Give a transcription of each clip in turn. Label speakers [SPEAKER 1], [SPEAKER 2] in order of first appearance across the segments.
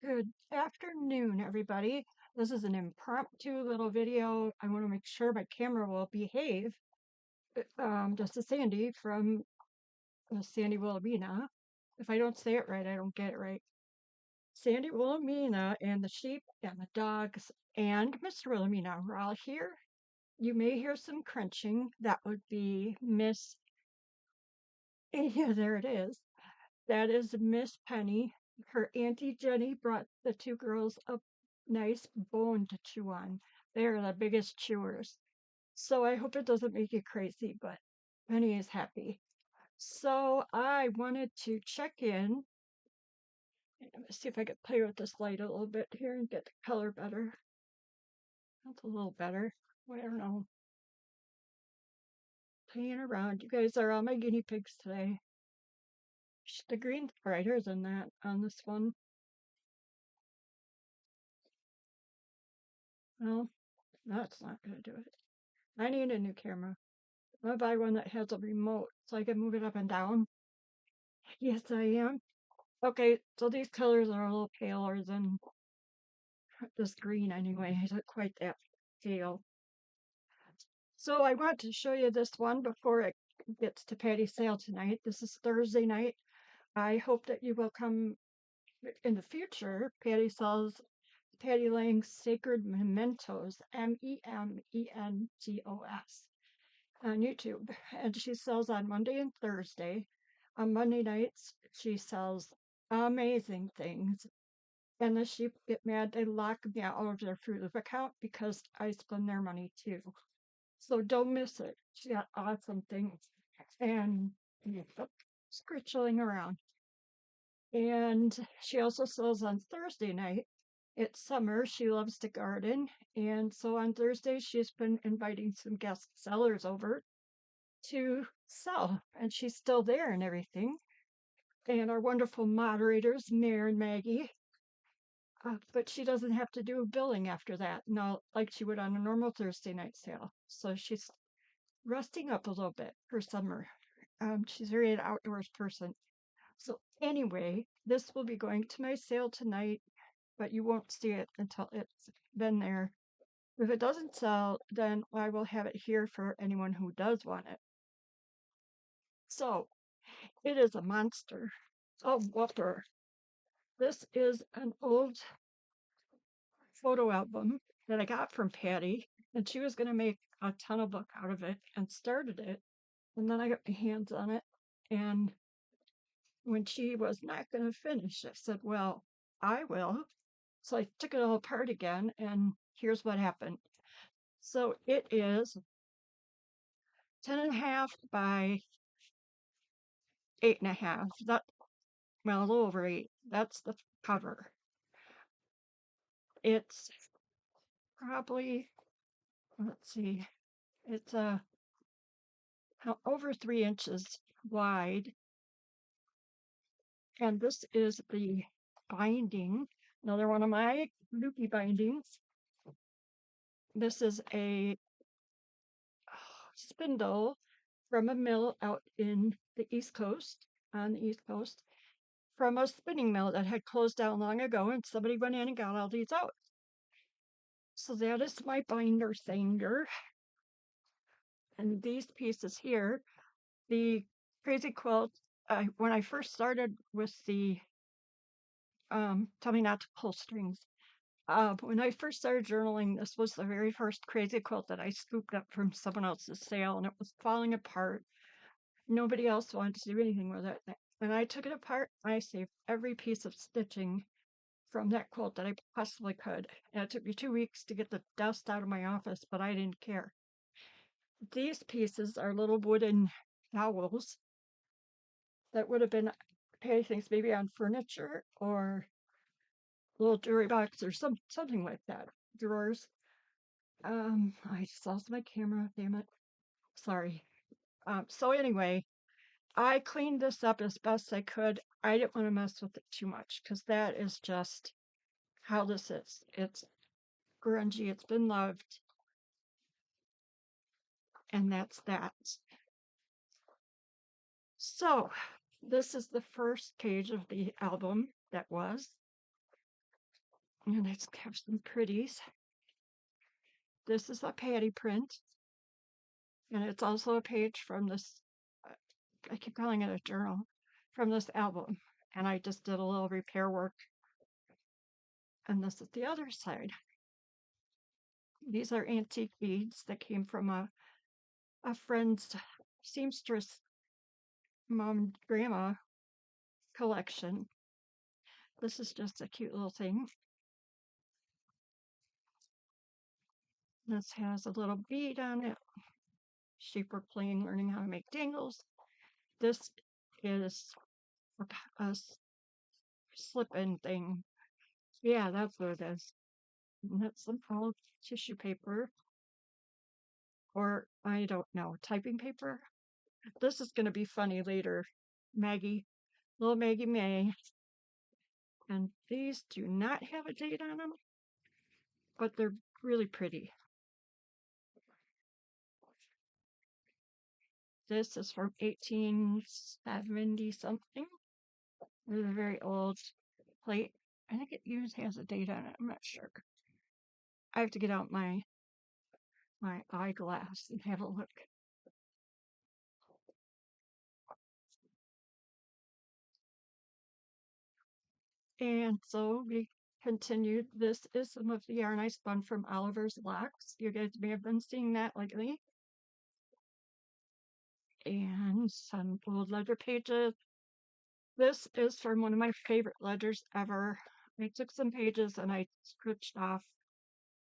[SPEAKER 1] Good afternoon, everybody. This is an impromptu little video. I want to make sure my camera will behave. This is Sandy from Sandy Wilhelmina. If I don't say it right, I don't get it right. Sandy Wilhelmina and the sheep and the dogs and Mr. Wilhelmina are all here. You may hear some crunching. That would be Miss. Yeah, there it is. That is Miss Penny. Her Auntie Jenny brought the two girls a nice bone to chew on. They are the biggest chewers. So I hope it doesn't make you crazy, but Penny is happy. So I wanted to check in. Let's see if I could play with this light a little bit here and get the color better. That's a little better. I don't know. Playing around. You guys are all my guinea pigs today. The green's brighter than that on this one. Well, that's not going to do it. I need a new camera. I'm gonna buy one that has a remote so I can move it up and down. Yes, I am. Okay, so these colors are a little paler than this green anyway. It's not quite that pale. So I want to show you this one before it gets to Patty's sale tonight. This is Thursday night. I hope that you will come in the future. Patty sells Patty Lang's Sacred Mementos, Mementos, on YouTube. And she sells on Monday and Thursday. On Monday nights, she sells amazing things. And the sheep get mad. They lock me out of their food account because I spend their money too. So don't miss it. She got awesome things. And scritching around. And she also sells on Thursday night. It's summer. She loves to garden. And so on Thursday, she's been inviting some guest sellers over to sell. And she's still there and everything. And our wonderful moderators, Mayor and Maggie. But she doesn't have to do billing after that, no, like she would on a normal Thursday night sale. So she's resting up a little bit for summer. She's very an outdoors person. So anyway, this will be going to my sale tonight, but you won't see it until it's been there. If it doesn't sell, then I will have it here for anyone who does want it. So it is a monster, a whopper. This is an old photo album that I got from Patty, and she was going to make a ton of book out of it and started it. And then I got my hands on it. And when she was not going to finish, I said, well, I will. So I took it all apart again, and here's what happened. So it is 10.5 by 8.5. That, well, a little over 8. That's the cover. It's probably, let's see, it's over 3 inches wide. And this is the binding, another one of my loopy bindings. This is a spindle from a mill out in the East Coast, on the East Coast, from a spinning mill that had closed down long ago, and somebody went in and got all these out. So that is my binder sanger. And these pieces here, the crazy quilt, when I first started with the, tell me not to pull strings. When I first started journaling, this was the very first crazy quilt that I scooped up from someone else's sale, and it was falling apart. Nobody else wanted to do anything with it. And I took it apart, and I saved every piece of stitching from that quilt that I possibly could. And it took me 2 weeks to get the dust out of my office, but I didn't care. These pieces are little wooden dowels that would have been Patty thinks maybe on furniture or little jewelry box or something like that. Drawers. I just lost my camera, damn it. Sorry. So anyway, I cleaned this up as best I could. I didn't want to mess with it too much because that is just how this is. It's grungy, it's been loved, and that's that. So this is the first page of the album that was. And it's have some pretties. This is a patty print, and it's also a page from this. uh, I keep calling it a journal from this album, and I just did a little repair work. And this is the other side. These are antique beads that came from a friend's seamstress mom grandma collection. This is just a cute little thing. This has a little bead on it. Sheep were playing, learning how to make dangles. This is a slip-in thing. Yeah, that's what it is. And that's some old tissue paper, or I don't know, typing paper. This is going to be funny later. Maggie, little Maggie May. And these do not have a date on them, but they're really pretty. This is from 1870 something. This is a very old plate. I think it usually has a date on it. I'm not sure. I have to get out my eyeglass and have a look. And so we continued. This is some of the yarn I spun from Oliver's Locks. You guys may have been seeing that lately. And some old ledger pages. This is from one of my favorite ledgers ever. I took some pages and I scratched off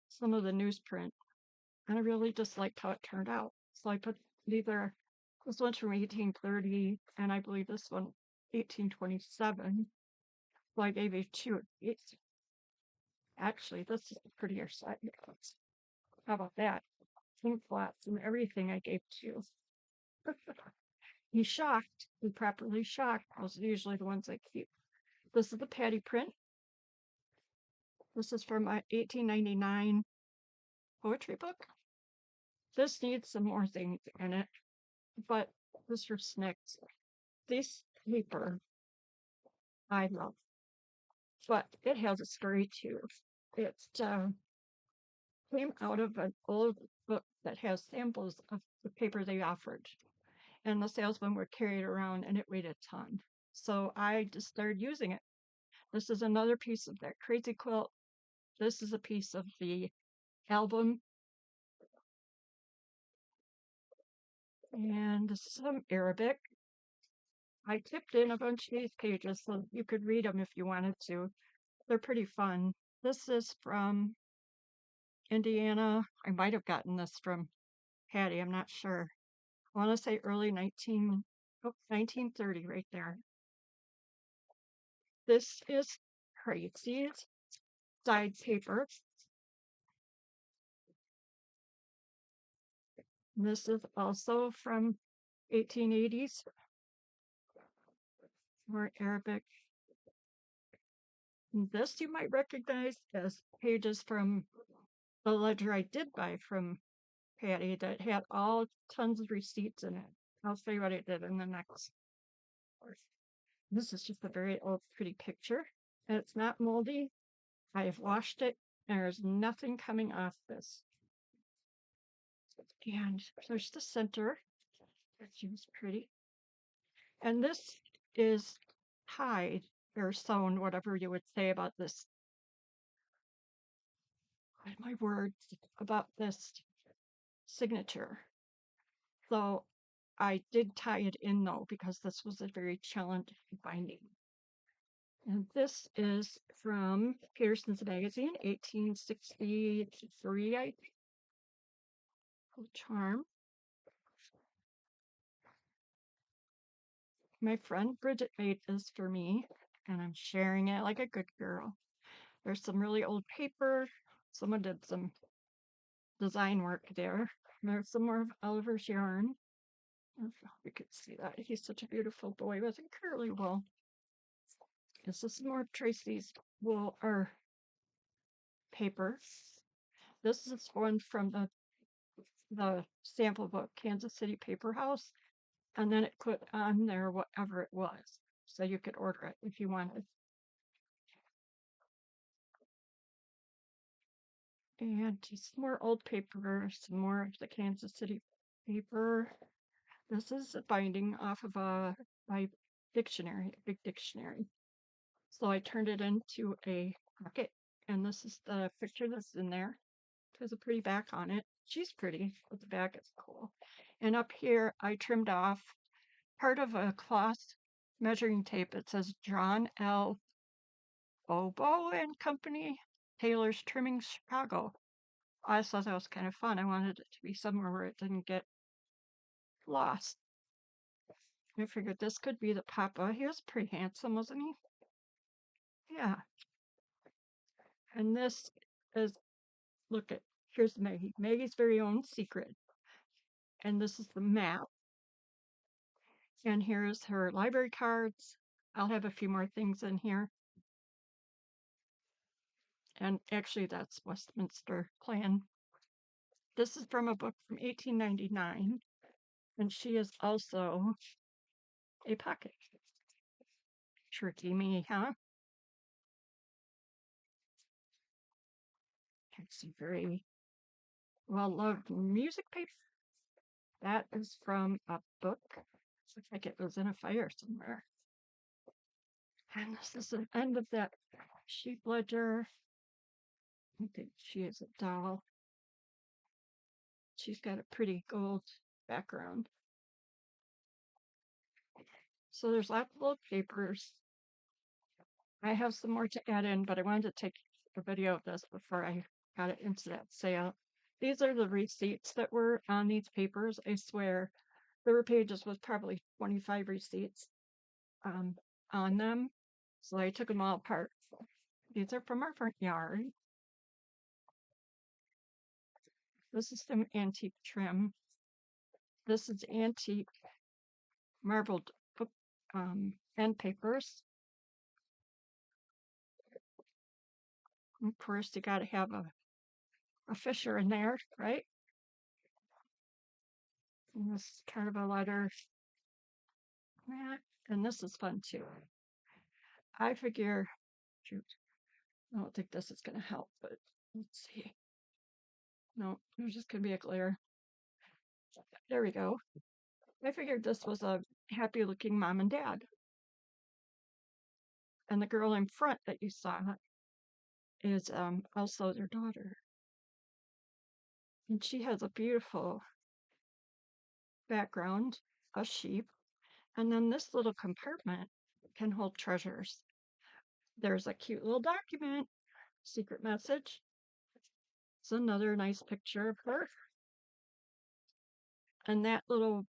[SPEAKER 1] some of the newsprint, and I really just liked how it turned out. So I put these are this one's from 1830, and I believe this one 1827. So I gave you two. It's actually this is the prettier side. How about that? Pink flats and everything I gave to you. He's shocked. He's properly shocked. Those are usually the ones I keep. This is the patty print. This is from my 1899 poetry book. This needs some more things in it, but this for snicks. This paper I love, but it has a story too. It came out of an old book that has samples of the paper they offered, and the salesmen were carried around, and it weighed a ton. So I just started using it. This is another piece of that crazy quilt. This is a piece of the album, and some Arabic. I tipped in a bunch of these pages so you could read them if you wanted to. They're pretty fun. This is from Indiana. I might have gotten this from Patty, I'm not sure. I want to say early 1930 right there. This is crazy. Dyed paper. This is also from 1880s, more Arabic. And this you might recognize as pages from the ledger I did buy from Patty that had all tons of receipts in it. I'll show you what I did in the next course. This is just a very old, pretty picture. And it's not moldy. I have washed it, and there's nothing coming off this. And there's the center. That seems pretty. And this is tied or sewn, whatever you would say about this. My words about this signature. So I did tie it in though, because this was a very challenging binding. And this is from Pearson's Magazine, 1863, I think. Charm. My friend Bridget made this for me, and I'm sharing it like a good girl. There's some really old paper. Someone did some design work there. There's some more of Oliver's yarn. I don't know if you could see that. He's such a beautiful boy with a curly wool. This is more of Tracy's wool or paper. This is one from the sample book, Kansas City Paper House, and then it put on there whatever it was, so you could order it if you wanted. And some more old paper, some more of the Kansas City paper. This is a binding off of my dictionary, a big dictionary. So I turned it into a pocket, and this is the picture that's in there. It has a pretty back on it. She's pretty, but the back is cool. And up here, I trimmed off part of a cloth measuring tape. It says John L. Bobo and Company, Taylor's Trimming, Chicago. I thought that was kind of fun. I wanted it to be somewhere where it didn't get lost. I figured this could be the Papa. He was pretty handsome, wasn't he? Yeah. And this is, look at, here's Maggie. Maggie's very own secret. And this is the map. And here's her library cards. I'll have a few more things in here. And actually, that's Westminster Clan. This is from a book from 1899. And she is also a pocket. Tricky me, huh? It's a very well-loved music paper. That is from a book. Looks like it was in a fire somewhere. And this is the end of that sheep ledger. I think she is a doll. She's got a pretty gold background. So there's lots of little papers. I have some more to add in, but I wanted to take a video of this before I got it into that sale. These are the receipts that were on these papers. I swear there were pages with probably 25 receipts on them. So I took them all apart. These are from our front yard. This is some antique trim. This is antique marbled book end papers. Of course, you got to have a fisher in there, right? And this is kind of a letter. And this is fun too. I figure, shoot, I don't think this is going to help, but let's see. No, there's just going to be a glare. There we go. I figured this was a happy looking mom and dad. And the girl in front that you saw is also their daughter. And she has a beautiful background, a sheep. And then this little compartment can hold treasures. There's a cute little document, secret message. It's another nice picture of her. And that little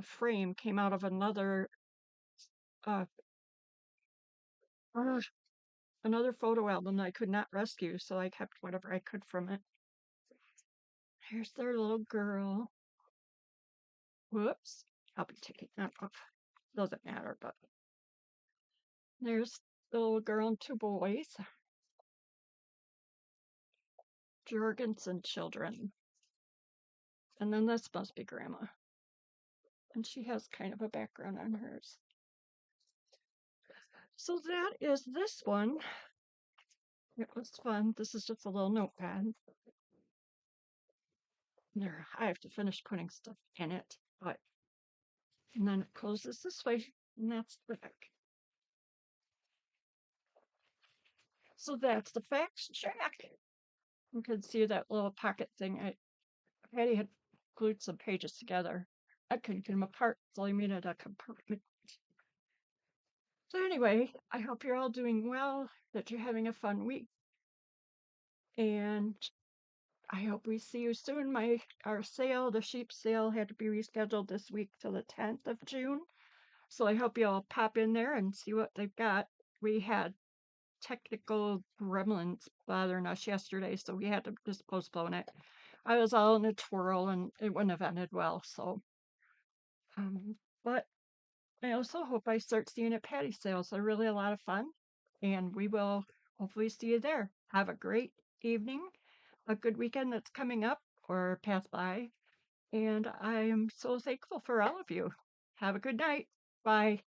[SPEAKER 1] frame came out of another uh, another photo album that I could not rescue, so I kept whatever I could from it. Here's their little girl. Whoops. I'll be taking that off. Doesn't matter, but there's the little girl and two boys. Jorgensen children. And then this must be Grandma. And she has kind of a background on hers. So that is this one. It was fun. This is just a little notepad. There, I have to finish putting stuff in it, but and then it closes this way, and that's the back. So that's the fax check. You can see that little pocket thing. Patty had glued some pages together. I couldn't get them apart, so I made it a compartment. So anyway, I hope you're all doing well, that you're having a fun week. And I hope we see you soon. Our sale, the sheep sale, had to be rescheduled this week till the 10th of June. So I hope you all pop in there and see what they've got. We had technical gremlins bothering us yesterday, so we had to just postpone it. I was all in a twirl and it wouldn't have ended well, so but I also hope I start seeing at Patty sales. They're really a lot of fun, and we will hopefully see you there. Have a great evening, a good weekend that's coming up or pass by, and I am so thankful for all of you. Have a good night. Bye.